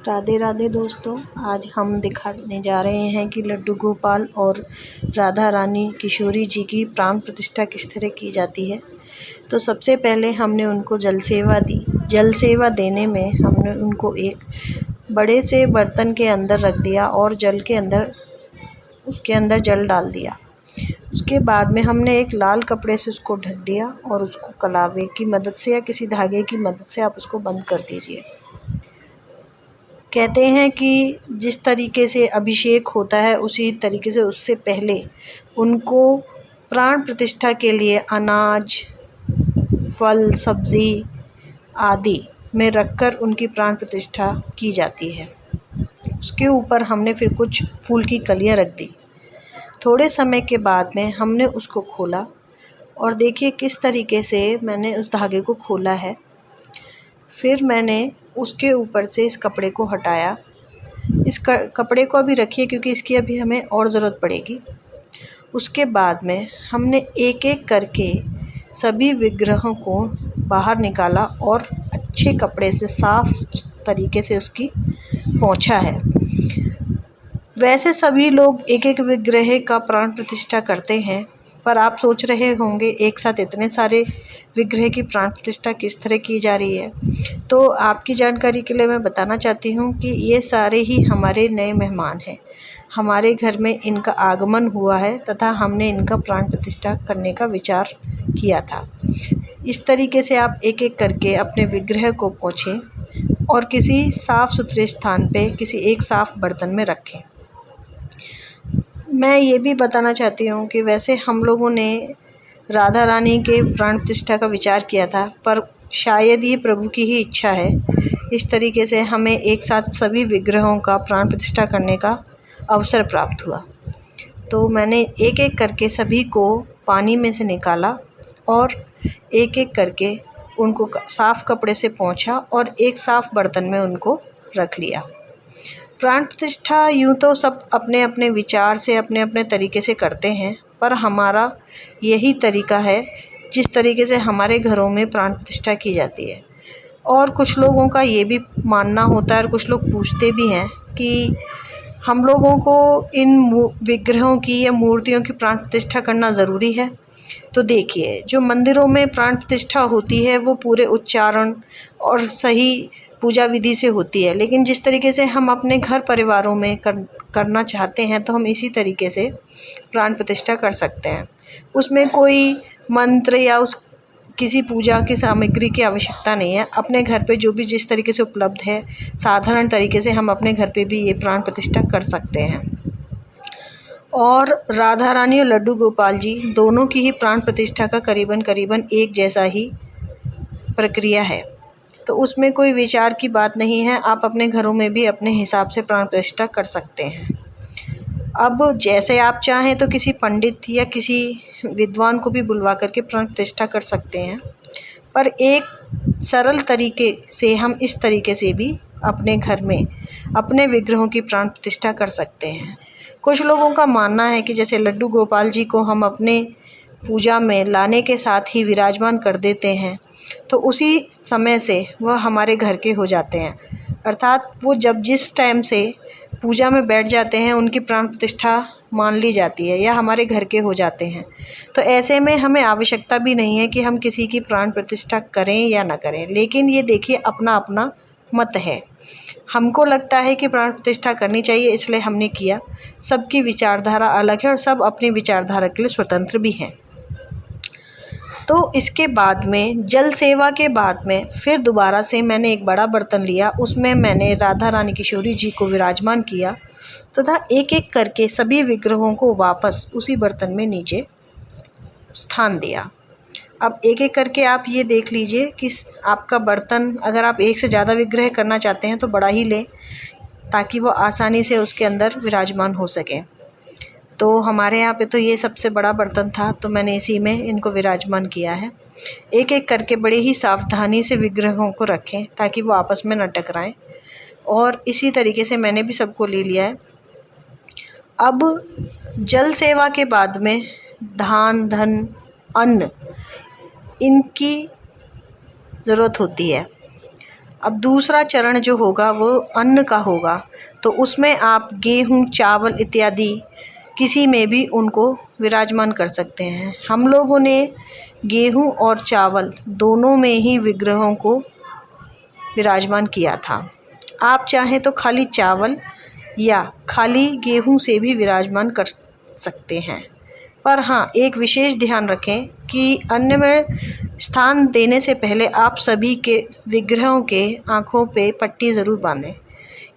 राधे राधे दोस्तों, आज हम दिखाने जा रहे हैं कि लड्डू गोपाल और राधा रानी किशोरी जी की प्राण प्रतिष्ठा किस तरह की जाती है। तो सबसे पहले हमने उनको जल सेवा दी। जल सेवा देने में हमने उनको एक बड़े से बर्तन के अंदर रख दिया और उसके अंदर जल डाल दिया। उसके बाद में हमने एक लाल कपड़े से उसको ढक दिया और उसको कलावे की मदद से या किसी धागे की मदद से आप उसको बंद कर दीजिए। कहते हैं कि जिस तरीके से अभिषेक होता है उसी तरीके से उससे पहले उनको प्राण प्रतिष्ठा के लिए अनाज, फल, सब्ज़ी आदि में रखकर उनकी प्राण प्रतिष्ठा की जाती है। उसके ऊपर हमने फिर कुछ फूल की कलियां रख दी। थोड़े समय के बाद में हमने उसको खोला और देखिए किस तरीके से मैंने उस धागे को खोला है। फिर मैंने उसके ऊपर से इस कपड़े को हटाया। इस कपड़े को अभी रखिए क्योंकि इसकी अभी हमें और ज़रूरत पड़ेगी। उसके बाद में हमने एक एक करके सभी विग्रहों को बाहर निकाला और अच्छे कपड़े से साफ तरीके से उसकी पोंछा है। वैसे सभी लोग एक एक विग्रह का प्राण प्रतिष्ठा करते हैं, पर आप सोच रहे होंगे एक साथ इतने सारे विग्रह की प्राण प्रतिष्ठा किस तरह की जा रही है। तो आपकी जानकारी के लिए मैं बताना चाहती हूँ कि ये सारे ही हमारे नए मेहमान हैं। हमारे घर में इनका आगमन हुआ है तथा हमने इनका प्राण प्रतिष्ठा करने का विचार किया था। इस तरीके से आप एक एक करके अपने विग्रह को पोंछें और किसी साफ़ सुथरे स्थान पे किसी एक साफ़ बर्तन में रखें। मैं ये भी बताना चाहती हूँ कि वैसे हम लोगों ने राधा रानी के प्राण प्रतिष्ठा का विचार किया था, पर शायद ये प्रभु की ही इच्छा है। इस तरीके से हमें एक साथ सभी विग्रहों का प्राण प्रतिष्ठा करने का अवसर प्राप्त हुआ। तो मैंने एक एक करके सभी को पानी में से निकाला और एक एक करके उनको साफ़ कपड़े से पोंछा और एक साफ़ बर्तन में उनको रख लिया। प्राण प्रतिष्ठा यूँ तो सब अपने अपने विचार से अपने अपने तरीके से करते हैं, पर हमारा यही तरीका है जिस तरीके से हमारे घरों में प्राण प्रतिष्ठा की जाती है। और कुछ लोगों का ये भी मानना होता है और कुछ लोग पूछते भी हैं कि हम लोगों को इन विग्रहों की या मूर्तियों की प्राण प्रतिष्ठा करना ज़रूरी है। तो देखिए, जो मंदिरों में प्राण प्रतिष्ठा होती है वो पूरे उच्चारण और सही पूजा विधि से होती है, लेकिन जिस तरीके से हम अपने घर परिवारों में करना चाहते हैं तो हम इसी तरीके से प्राण प्रतिष्ठा कर सकते हैं। उसमें कोई मंत्र या किसी पूजा की सामग्री की आवश्यकता नहीं है। अपने घर पे जो भी जिस तरीके से उपलब्ध है साधारण तरीके से हम अपने घर पे भी ये प्राण प्रतिष्ठा कर सकते हैं। और राधा रानी और लड्डू गोपाल जी दोनों की ही प्राण प्रतिष्ठा का करीबन एक जैसा ही प्रक्रिया है, तो उसमें कोई विचार की बात नहीं है। आप अपने घरों में भी अपने हिसाब से प्राण प्रतिष्ठा कर सकते हैं। अब जैसे आप चाहें तो किसी पंडित या किसी विद्वान को भी बुलवा करके प्राण प्रतिष्ठा कर सकते हैं, पर एक सरल तरीके से हम इस तरीके से भी अपने घर में अपने विग्रहों की प्राण प्रतिष्ठा कर सकते हैं। कुछ लोगों का मानना है कि जैसे लड्डू गोपाल जी को हम अपने पूजा में लाने के साथ ही विराजमान कर देते हैं तो उसी समय से वह हमारे घर के हो जाते हैं, अर्थात वो जब जिस टाइम से पूजा में बैठ जाते हैं उनकी प्राण प्रतिष्ठा मान ली जाती है या हमारे घर के हो जाते हैं। तो ऐसे में हमें आवश्यकता भी नहीं है कि हम किसी की प्राण प्रतिष्ठा करें या ना करें, लेकिन ये देखिए अपना अपना मत है। हमको लगता है कि प्राण प्रतिष्ठा करनी चाहिए इसलिए हमने किया। सबकी विचारधारा अलग है और सब अपनी विचारधारा के लिए स्वतंत्र भी हैं। तो इसके बाद में जल सेवा के बाद में फिर दोबारा से मैंने एक बड़ा बर्तन लिया, उसमें मैंने राधा रानी किशोरी जी को विराजमान किया तथा एक एक करके सभी विग्रहों को वापस उसी बर्तन में नीचे स्थान दिया। अब एक एक करके आप ये देख लीजिए कि आपका बर्तन, अगर आप एक से ज़्यादा विग्रह करना चाहते हैं तो बड़ा ही लें ताकि वो आसानी से उसके अंदर विराजमान हो सके। तो हमारे यहाँ पे तो ये सबसे बड़ा बर्तन था, तो मैंने इसी में इनको विराजमान किया है। एक एक करके बड़े ही सावधानी से विग्रहों को रखें ताकि वो आपस में न टकराएं, और इसी तरीके से मैंने भी सबको ले लिया है। अब जल सेवा के बाद में धान, धन, अन्न इनकी ज़रूरत होती है। अब दूसरा चरण जो होगा वो अन्न का होगा, तो उसमें आप गेहूँ, चावल इत्यादि किसी में भी उनको विराजमान कर सकते हैं। हम लोगों ने गेहूँ और चावल दोनों में ही विग्रहों को विराजमान किया था। आप चाहें तो खाली चावल या खाली गेहूँ से भी विराजमान कर सकते हैं। पर हाँ, एक विशेष ध्यान रखें कि अन्न में स्थान देने से पहले आप सभी के विग्रहों के आँखों पे पट्टी ज़रूर बांधें।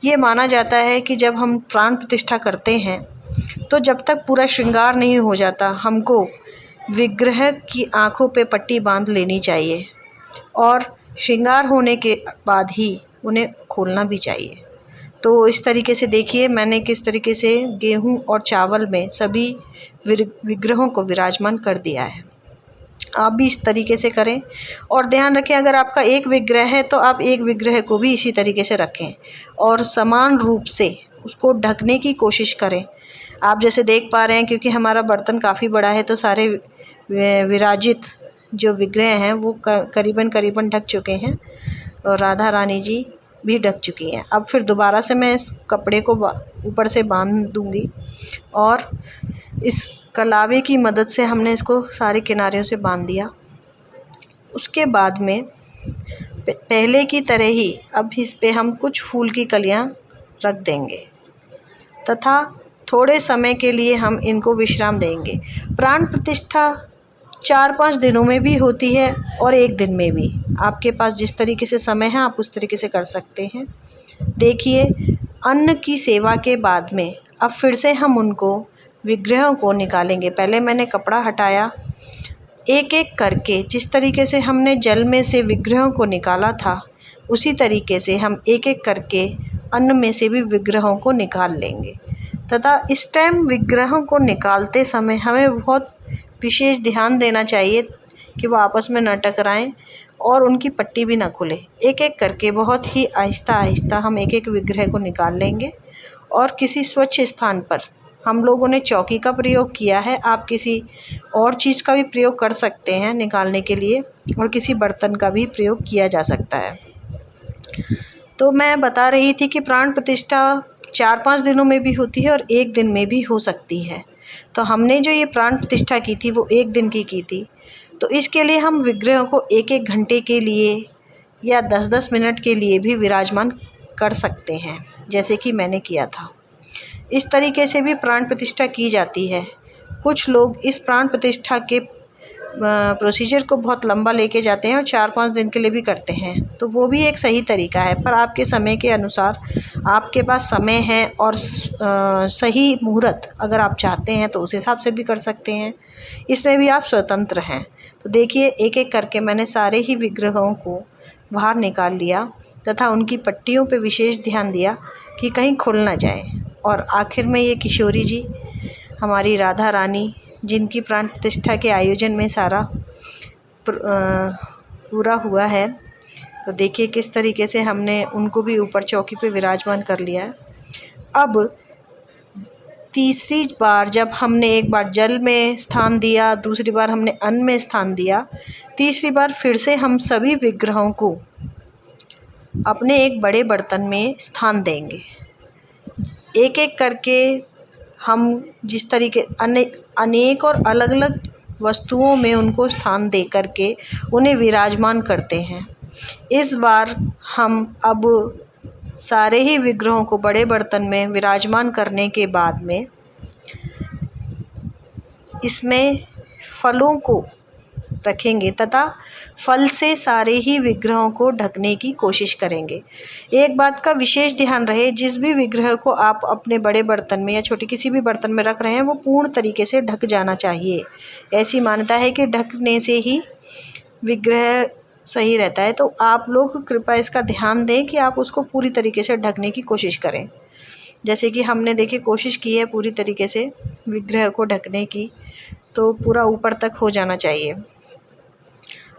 ये माना जाता है कि जब हम प्राण प्रतिष्ठा करते हैं तो जब तक पूरा श्रृंगार नहीं हो जाता, हमको विग्रह की आँखों पे पट्टी बांध लेनी चाहिए और श्रृंगार होने के बाद ही उन्हें खोलना भी चाहिए। तो इस तरीके से देखिए मैंने किस तरीके से गेहूँ और चावल में सभी विग्रहों को विराजमान कर दिया है। आप भी इस तरीके से करें और ध्यान रखें, अगर आपका एक विग्रह है तो आप एक विग्रह को भी इसी तरीके से रखें और समान रूप से उसको ढकने की कोशिश करें। आप जैसे देख पा रहे हैं, क्योंकि हमारा बर्तन काफ़ी बड़ा है तो सारे विराजित जो विग्रह हैं वो करीबन ढक चुके हैं और राधा रानी जी भी ढक चुकी हैं। अब फिर दोबारा से मैं इस कपड़े को ऊपर से बांध दूंगी और इस कलावे की मदद से हमने इसको सारे किनारों से बांध दिया। उसके बाद में पहले की तरह ही अब इस पे हम कुछ फूल की कलियां रख देंगे तथा थोड़े समय के लिए हम इनको विश्राम देंगे। प्राण प्रतिष्ठा 4-5 दिनों में भी होती है और 1 दिन में भी। आपके पास जिस तरीके से समय है आप उस तरीके से कर सकते हैं। देखिए, अन्न की सेवा के बाद में अब फिर से हम उनको विग्रहों को निकालेंगे। पहले मैंने कपड़ा हटाया, एक एक करके जिस तरीके से हमने जल में से विग्रहों को निकाला था उसी तरीके से हम एक एक करके अन्न में से भी विग्रहों को निकाल लेंगे। तथा इस टाइम विग्रहों को निकालते समय हमें बहुत विशेष ध्यान देना चाहिए कि वो आपस में न टकराएं और उनकी पट्टी भी ना खुले। एक एक करके बहुत ही आहिस्ता आहिस्ता हम एक एक विग्रह को निकाल लेंगे और किसी स्वच्छ स्थान पर, हम लोगों ने चौकी का प्रयोग किया है, आप किसी और चीज़ का भी प्रयोग कर सकते हैं निकालने के लिए और किसी बर्तन का भी प्रयोग किया जा सकता है। तो मैं बता रही थी कि प्राण प्रतिष्ठा 4-5 दिनों में भी होती है और 1 दिन में भी हो सकती है। तो हमने जो ये प्राण प्रतिष्ठा की थी वो 1 दिन की थी। तो इसके लिए हम विग्रहों को 1-1 घंटे के लिए या 10-10 मिनट के लिए भी विराजमान कर सकते हैं, जैसे कि मैंने किया था। इस तरीके से भी प्राण प्रतिष्ठा की जाती है। कुछ लोग इस प्राण प्रतिष्ठा के प्रोसीजर को बहुत लंबा लेके जाते हैं और 4-5 दिन के लिए भी करते हैं, तो वो भी एक सही तरीका है। पर आपके समय के अनुसार, आपके पास समय है और सही मुहूर्त अगर आप चाहते हैं तो उस हिसाब से भी कर सकते हैं। इसमें भी आप स्वतंत्र हैं। तो देखिए, एक एक करके मैंने सारे ही विग्रहों को बाहर निकाल लिया तथा उनकी पट्टियों पे विशेष ध्यान दिया कि कहीं खुल ना जाए। और आखिर में ये किशोरी जी, हमारी राधा रानी, जिनकी प्राण प्रतिष्ठा के आयोजन में सारा पूरा हुआ है, तो देखिए किस तरीके से हमने उनको भी ऊपर चौकी पे विराजमान कर लिया है। अब तीसरी बार जब हमने एक बार जल में स्थान दिया, दूसरी बार हमने अन्न में स्थान दिया, तीसरी बार फिर से हम सभी विग्रहों को अपने एक बड़े बर्तन में स्थान देंगे। एक एक करके हम जिस तरीके अनेक और अलग अलग वस्तुओं में उनको स्थान दे करके उन्हें विराजमान करते हैं। इस बार हम अब सारे ही विग्रहों को बड़े बर्तन में विराजमान करने के बाद में इसमें फलों को रखेंगे तथा फल से सारे ही विग्रहों को ढकने की कोशिश करेंगे। एक बात का विशेष ध्यान रहे, जिस भी विग्रह को आप अपने बड़े बर्तन में या छोटे किसी भी बर्तन में रख रहे हैं वो पूर्ण तरीके से ढक जाना चाहिए। ऐसी मान्यता है कि ढकने से ही विग्रह सही रहता है। तो आप लोग कृपया इसका ध्यान दें कि आप उसको पूरी तरीके से ढकने की कोशिश करें। जैसे कि हमने देखिए कोशिश की है पूरी तरीके से विग्रह को ढकने की, तो पूरा ऊपर तक हो जाना चाहिए।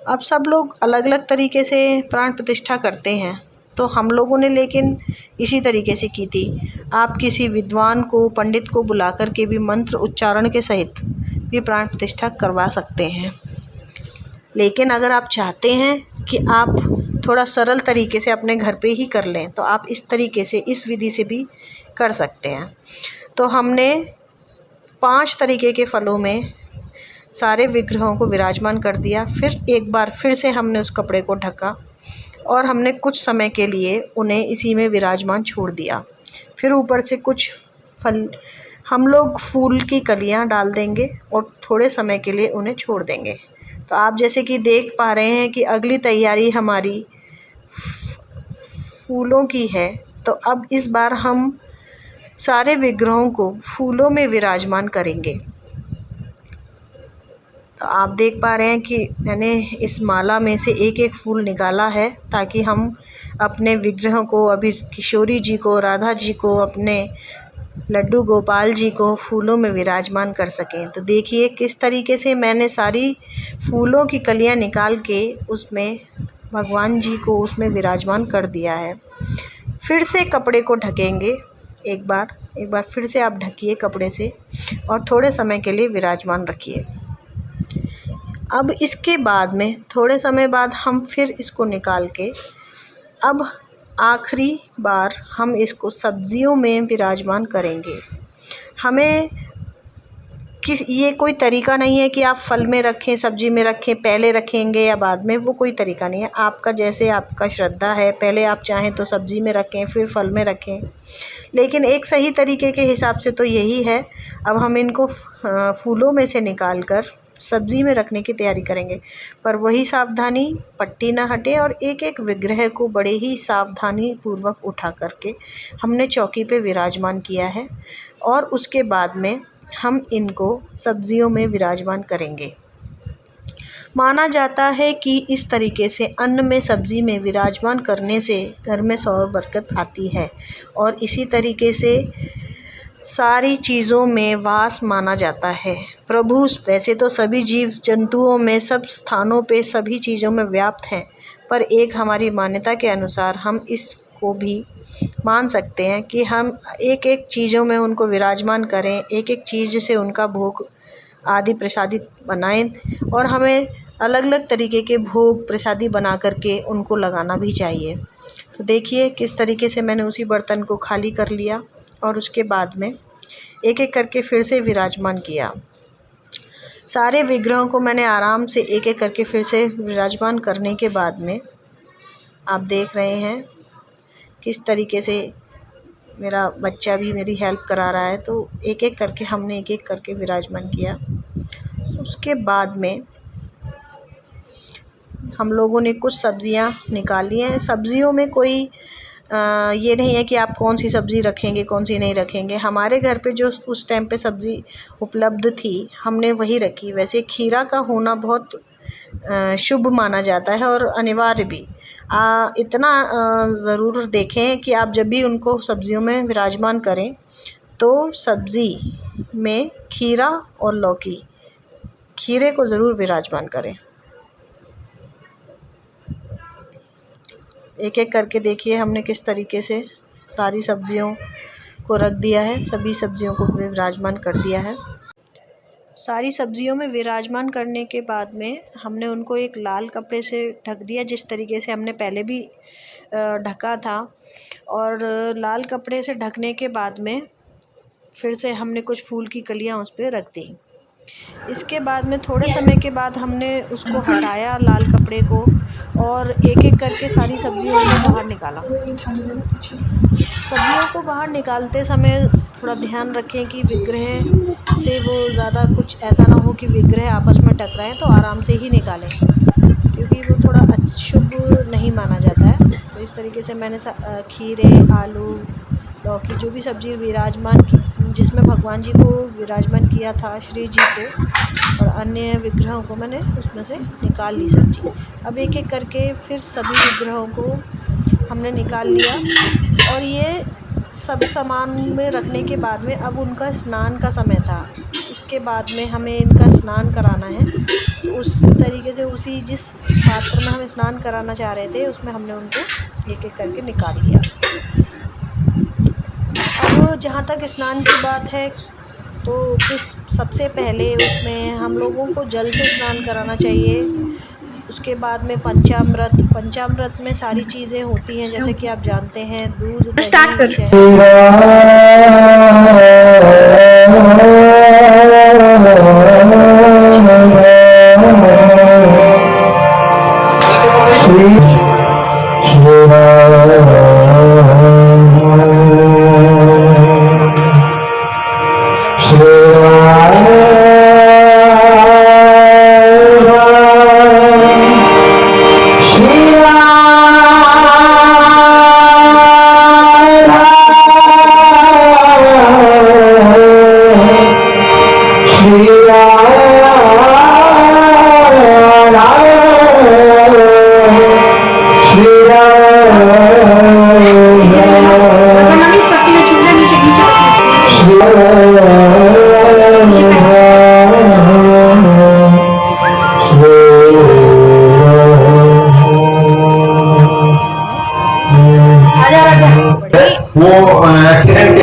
अब सब लोग अलग अलग तरीके से प्राण प्रतिष्ठा करते हैं, तो हम लोगों ने लेकिन इसी तरीके से की थी। आप किसी विद्वान को, पंडित को बुला कर के भी मंत्र उच्चारण के सहित भी प्राण प्रतिष्ठा करवा सकते हैं। लेकिन अगर आप चाहते हैं कि आप थोड़ा सरल तरीके से अपने घर पे ही कर लें तो आप इस तरीके से, इस विधि से भी कर सकते हैं। तो हमने 5 तरीके के फलों में सारे विग्रहों को विराजमान कर दिया। फिर एक बार फिर से हमने उस कपड़े को ढका और हमने कुछ समय के लिए उन्हें इसी में विराजमान छोड़ दिया। फिर ऊपर से कुछ फल हम लोग फूल की कलियां डाल देंगे और थोड़े समय के लिए उन्हें छोड़ देंगे। तो आप जैसे कि देख पा रहे हैं कि अगली तैयारी हमारी फूलों की है। तो अब इस बार हम सारे विग्रहों को फूलों में विराजमान करेंगे। तो आप देख पा रहे हैं कि मैंने इस माला में से एक एक फूल निकाला है ताकि हम अपने विग्रहों को, अभी किशोरी जी को, राधा जी को, अपने लड्डू गोपाल जी को फूलों में विराजमान कर सकें। तो देखिए किस तरीके से मैंने सारी फूलों की कलियां निकाल के उसमें भगवान जी को उसमें विराजमान कर दिया है। फिर से कपड़े को ढकेंगे एक बार फिर से आप ढकिए कपड़े से और थोड़े समय के लिए विराजमान रखिए। अब इसके बाद में थोड़े समय बाद हम फिर इसको निकाल के अब आखिरी बार हम इसको सब्जियों में विराजमान करेंगे। हमें ये कोई तरीका नहीं है कि आप फल में रखें, सब्जी में रखें, पहले रखेंगे या बाद में, वो कोई तरीका नहीं है। आपका जैसे आपका श्रद्धा है, पहले आप चाहें तो सब्जी में रखें फिर फल में रखें, लेकिन एक सही तरीके के हिसाब से तो यही है। अब हम इनको फूलों में से निकाल कर सब्जी में रखने की तैयारी करेंगे, पर वही सावधानी, पट्टी ना हटे और एक एक विग्रह को बड़े ही सावधानी पूर्वक उठा करके हमने चौकी पे विराजमान किया है और उसके बाद में हम इनको सब्जियों में विराजमान करेंगे। माना जाता है कि इस तरीके से अन्न में सब्जी में विराजमान करने से घर में सौर बरकत आती है और इसी तरीके से सारी चीज़ों में वास माना जाता है। प्रभु वैसे तो सभी जीव जंतुओं में, सब स्थानों पे, सभी चीज़ों में व्याप्त हैं, पर एक हमारी मान्यता के अनुसार हम इसको भी मान सकते हैं कि हम एक एक चीज़ों में उनको विराजमान करें, एक एक चीज़ से उनका भोग आदि प्रसादी बनाएं और हमें अलग अलग तरीके के भोग प्रसादी बना करके उनको लगाना भी चाहिए। तो देखिए किस तरीके से मैंने उसी बर्तन को खाली कर लिया और उसके बाद में एक एक करके फिर से विराजमान किया। सारे विग्रहों को मैंने आराम से एक एक करके फिर से विराजमान करने के बाद में आप देख रहे हैं किस तरीके से मेरा बच्चा भी मेरी हेल्प करा रहा है। तो एक एक करके हमने एक एक करके विराजमान किया। उसके बाद में हम लोगों ने कुछ सब्जियां निकाली हैं। सब्जियों में कोई ये नहीं है कि आप कौन सी सब्ज़ी रखेंगे कौन सी नहीं रखेंगे। हमारे घर पे जो उस टाइम पे सब्ज़ी उपलब्ध थी हमने वही रखी। वैसे खीरा का होना बहुत शुभ माना जाता है और अनिवार्य भी। इतना ज़रूर देखें कि आप जब भी उनको सब्जियों में विराजमान करें तो सब्ज़ी में खीरा और लौकी, खीरे को ज़रूर विराजमान करें। एक एक करके देखिए हमने किस तरीके से सारी सब्जियों को रख दिया है, सभी सब्जियों को विराजमान कर दिया है। सारी सब्जियों में विराजमान करने के बाद में हमने उनको एक लाल कपड़े से ढक दिया, जिस तरीके से हमने पहले भी ढका था। और लाल कपड़े से ढकने के बाद में फिर से हमने कुछ फूल की कलियां उस पर रख दी। इसके बाद में थोड़े समय के बाद हमने उसको हटाया लाल कपड़े को और एक एक करके सारी सब्जियों को बाहर निकाला। सब्जियों को बाहर निकालते समय थोड़ा ध्यान रखें कि विग्रह से वो ज़्यादा कुछ ऐसा ना हो कि विग्रह आपस में टकराएं, तो आराम से ही निकालें क्योंकि वो थोड़ा शुभ नहीं माना जाता है। तो इस तरीके से मैंने खीरे, आलू, लौकी, जो भी सब्ज़ी विराजमान की जिसमें भगवान जी को विराजमान किया था, श्री जी को और अन्य विग्रहों को मैंने उसमें से निकाल ली सब्जी। अब एक एक करके फिर सभी विग्रहों को हमने निकाल लिया और ये सब सामान में रखने के बाद में अब उनका स्नान का समय था। इसके बाद में हमें इनका स्नान कराना है। तो उस तरीके से उसी जिस पात्र में हम स्नान कराना चाह रहे थे उसमें हमने उनको एक एक करके निकाल लिया। अब जहाँ तक स्नान की बात है तो सबसे पहले उसमें हम लोगों को जल से स्नान कराना चाहिए। उसके बाद में पंचामृत में सारी चीज़ें होती हैं, जैसे कि आप जानते हैं दूध, दही, शहद। वो एक्सीडेंट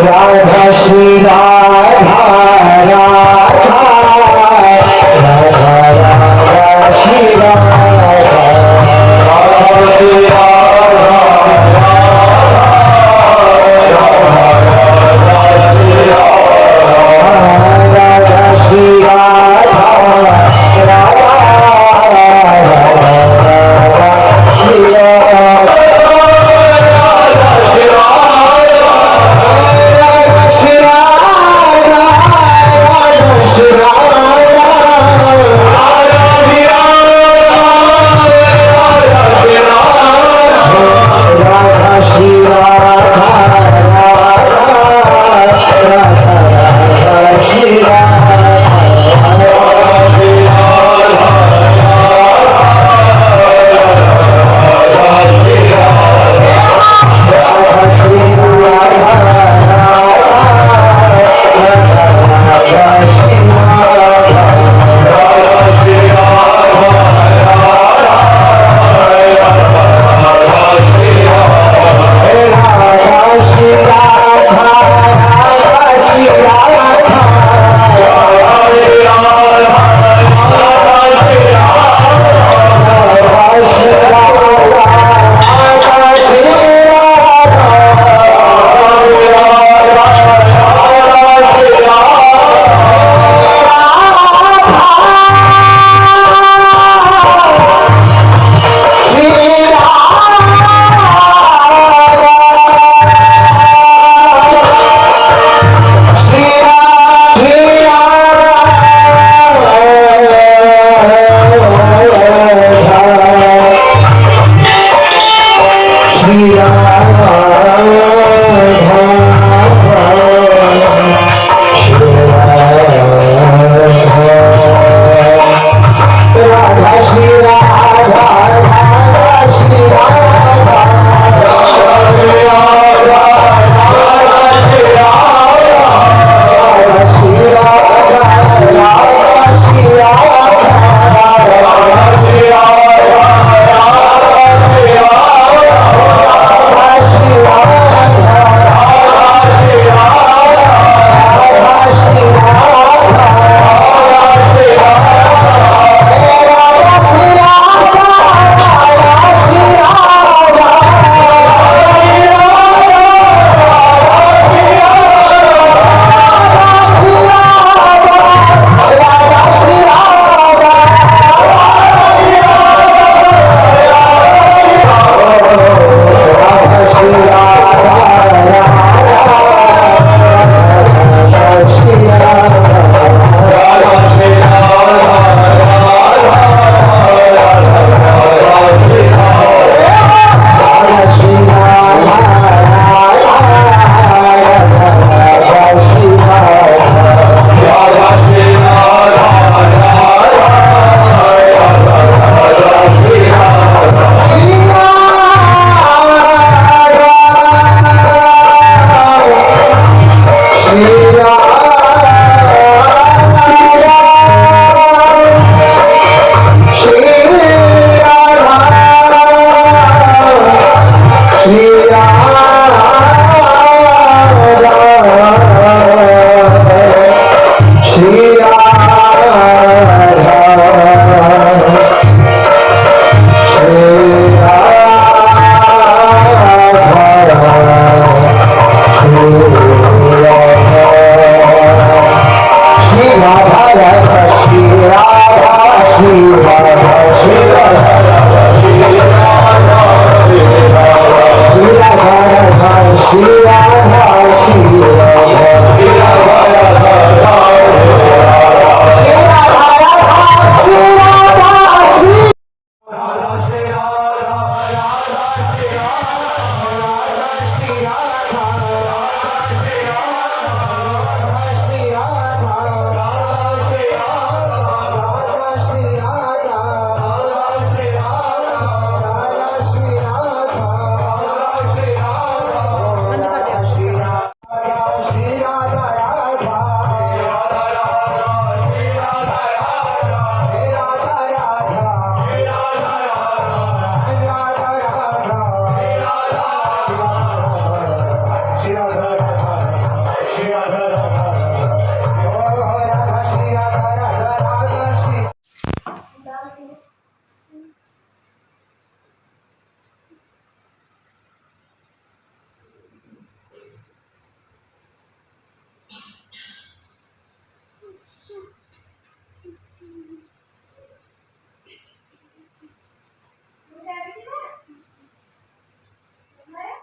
राधा